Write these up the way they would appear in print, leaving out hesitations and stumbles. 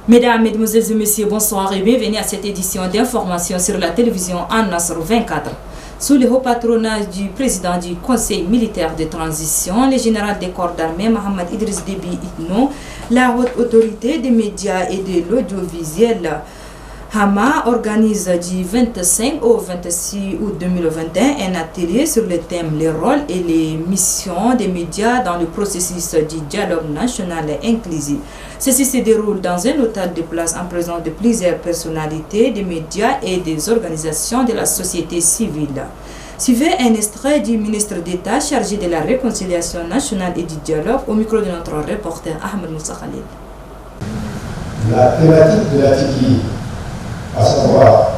Mesdames, Mesdemoiselles et Messieurs, bonsoir et bienvenue à cette édition d'information sur la télévision An-Nasr 24. Sous le haut patronage du président du Conseil militaire de transition, le général des corps d'armée Mohamed Idriss Déby Itno, la haute autorité des médias et de l'audiovisuel Hama organise du 25 au 26 août 2021 un atelier sur le thème les rôles et les missions des médias dans le processus du dialogue national inclusif. Ceci se déroule dans un hôtel de place en présence de plusieurs personnalités des médias et des organisations de la société civile. Suivez un extrait du ministre d'État chargé de la réconciliation nationale et du dialogue au micro de notre reporter Ahmed Moussa Khalil. La thématique de l'atelier, à savoir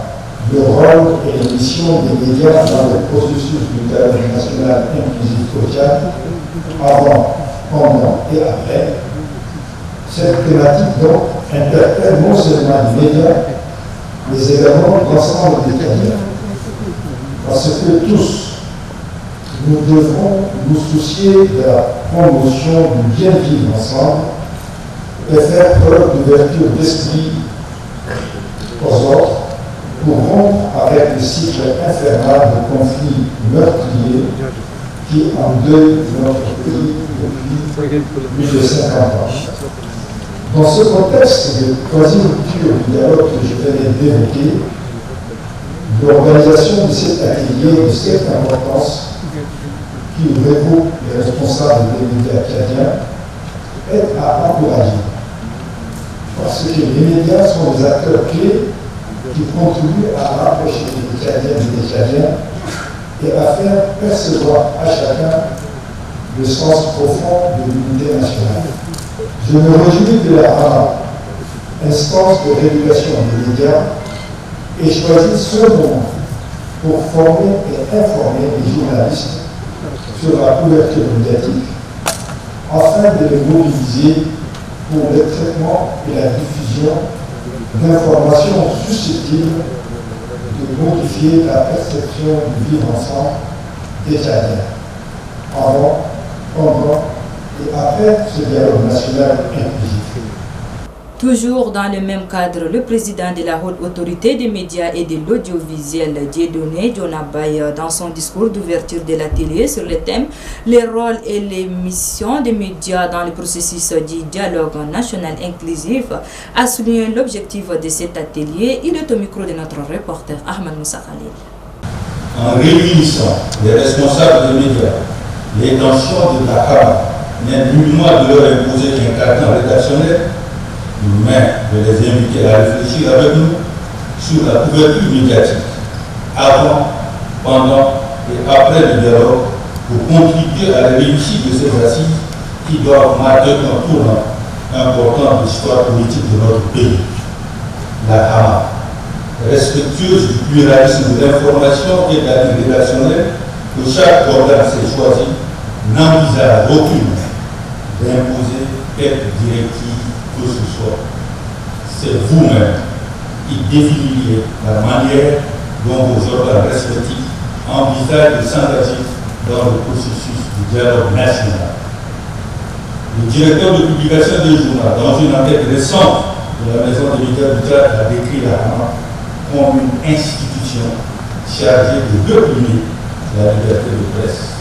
le rôle et les missions des médias dans le processus du dialogue national inclusif au Tchad, avant, pendant et après. Cette thématique donc interpelle non seulement les médias, mais également l'ensemble des Tchadiens. Parce que tous, nous devrons nous soucier de la promotion du bien vivre ensemble et faire preuve d'ouverture d'esprit aux autres pour rompre avec le cycle infernal de conflits meurtriers qui endeuille notre pays depuis plus de 50 ans. Dans ce contexte de quasi-rupture du dialogue que je venais d'évoquer, l'organisation de cet atelier de cette importance qui regroupe les responsables des médias tchadiens est à encourager. Parce que les médias sont des acteurs clés qui contribuent à rapprocher les Tchadiens et les Tchadiens et à faire percevoir à chacun le sens profond de l'unité nationale. Je me réjouis que la HAMA, instance de régulation des médias, ait choisi ce moment pour former et informer les journalistes sur la couverture médiatique afin de les mobiliser pour le traitement et la diffusion d'informations susceptibles de modifier la perception du vivre ensemble des Tchadiens avant, pendant et après ce dialogue national inclusif. Toujours dans le même cadre, le président de la haute autorité des médias et de l'audiovisuel, Dieudonné Dionabay, dans son discours d'ouverture de l'atelier sur le thème les rôles et les missions des médias dans le processus du dialogue national inclusif, a souligné l'objectif de cet atelier. Il est au micro de notre reporter Ahmed Moussa Khalil. En réunissant les responsables des médias, l'intention de la Hama n'est nullement de leur imposer un cadre rédactionnel, mais de les inviter à réfléchir avec nous sur la couverture médiatique, avant, pendant et après le dialogue, pour contribuer à la réussite de ces assises qui doivent marquer un tournant important de l'histoire politique de notre pays. La HAMA, respectueuse du pluralisme de l'information et de la vie rédactionnelle que chaque organe s'est choisi, n'envisage aucune d'imposer quelque directive que ce soit. C'est vous-même qui définiriez la manière dont vos organes respectifs envisagent de s'engager dans le processus du dialogue national. Le directeur de publication des journaux, dans une enquête récente de la Maison des médias du Tchad, a décrit la HAMA comme une institution chargée de réprimer la liberté de presse.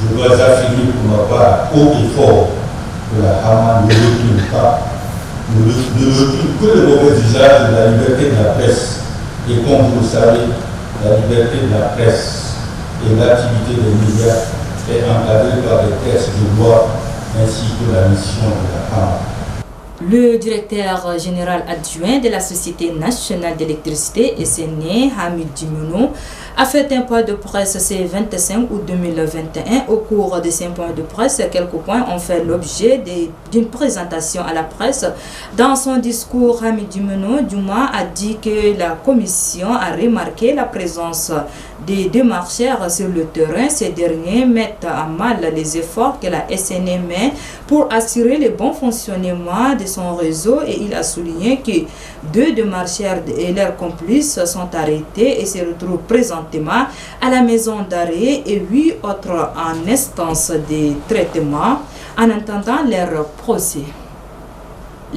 Je dois affirmer pour ma part haut et fort que la HAMA ne réprime pas, ne réprime que le mauvais usage de la liberté de la presse. Et comme vous le savez, la liberté de la presse et l'activité des médias est encadrée par des textes de loi ainsi que la mission de la HAMA. Le directeur général adjoint de la Société nationale d'électricité, SNE, Hamid Djimounou, a fait un point de presse ce 25 août 2021. Au cours de ces points de presse, quelques points ont fait l'objet d'une présentation à la presse. Dans son discours, Hamid Djimounou a dit que la commission a remarqué la présence des démarcheurs sur le terrain. Ces derniers mettent à mal les efforts que la SNE met pour assurer le bon fonctionnement de son réseau, et il a souligné que 2 démarcheurs et leurs complices sont arrêtés et se retrouvent présentement à la maison d'arrêt et 8 autres en instance de traitement en attendant leur procès.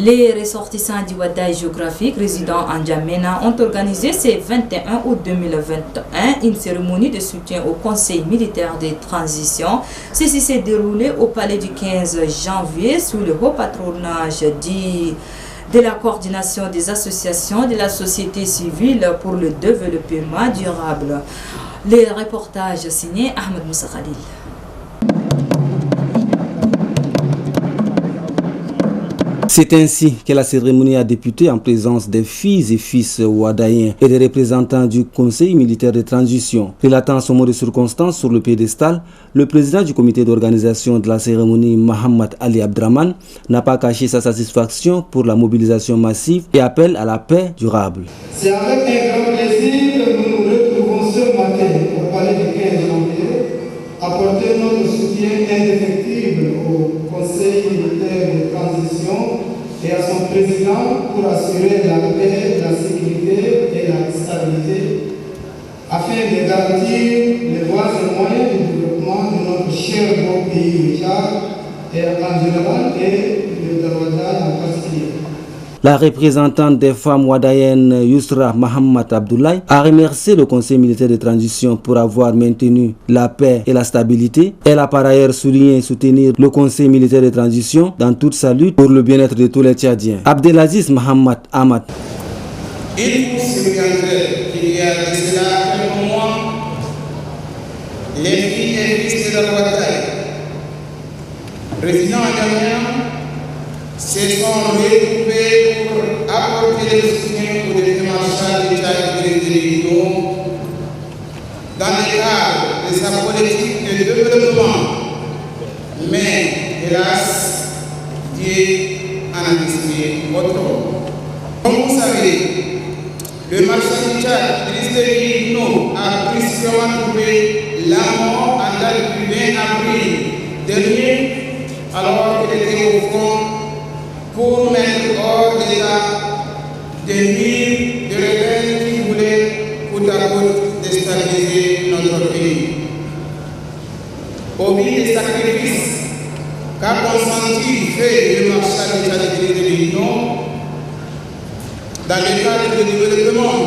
Les ressortissants du Wadaï géographique résidant en N'Djamena ont organisé ce 21 août 2021 une cérémonie de soutien au Conseil militaire de transition. Ceci s'est déroulé au palais du 15 janvier sous le haut patronage de la coordination des associations de la société civile pour le développement durable. Les reportages signés Ahmed Moussa Khalil. C'est ainsi que la cérémonie a débuté en présence des filles et fils wadaïens et des représentants du Conseil militaire de transition. Relatant son mot de circonstance sur le piédestal, le président du comité d'organisation de la cérémonie, Mohamed Ali Abdraman, n'a pas caché sa satisfaction pour la mobilisation massive et appelle à la paix durable. C'est avec un grand plaisir que nous nous retrouvons ce matin au palais du 15 janvier, apporter notre soutien indéfectible au Conseil militaire de transition et à son président pour assurer la paix, la sécurité et la stabilité afin de garantir les voies et moyens du développement de notre cher beau pays, le Tchad, et en général et le Daouda en particulier. La représentante des femmes wadaïennes Yusra Mohamed Abdoulaye a remercié le Conseil militaire de transition pour avoir maintenu la paix et la stabilité. Elle a par ailleurs souligné et soutenir le Conseil militaire de transition dans toute sa lutte pour le bien-être de tous les Tchadiens. Abdelaziz Mohamed Ahmad. Il faut se regarder qu'il y a de cela quelques mois, les filles et fils de la Wadaï, résidant à N'Djamena, se sont regroupés pour apporter le soutien au démarchage du Tchad et de l'Union dans le cadre de sa politique de développement. Mais, hélas, Dieu en a décidé autrement. Comme vous savez, le marchand du Tchad, Idriss Déby Itno, a brusquement trouvé la mort en date du 20 avril dernier, alors qu'il était au front pour mettre hors d'état des mille de rebelles qui voulaient coûte à coûte déstabiliser notre pays. Au vu des sacrifices qu'a consenti fait le marchand du Tchad de l'Union dans le cadre du développement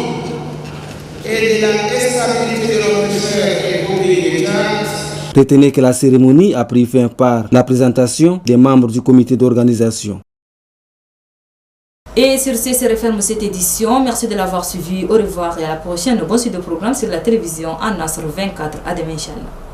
et de la stabilité de notre cher et beau pays de Tchad. Retenez que la cérémonie a pris fin par la présentation des membres du comité d'organisation. Et sur ce, se referme cette édition. Merci de l'avoir suivi. Au revoir et à la prochaine. Bon suite de programme sur la télévision An Nasr 24. À demain, Inch'Allah.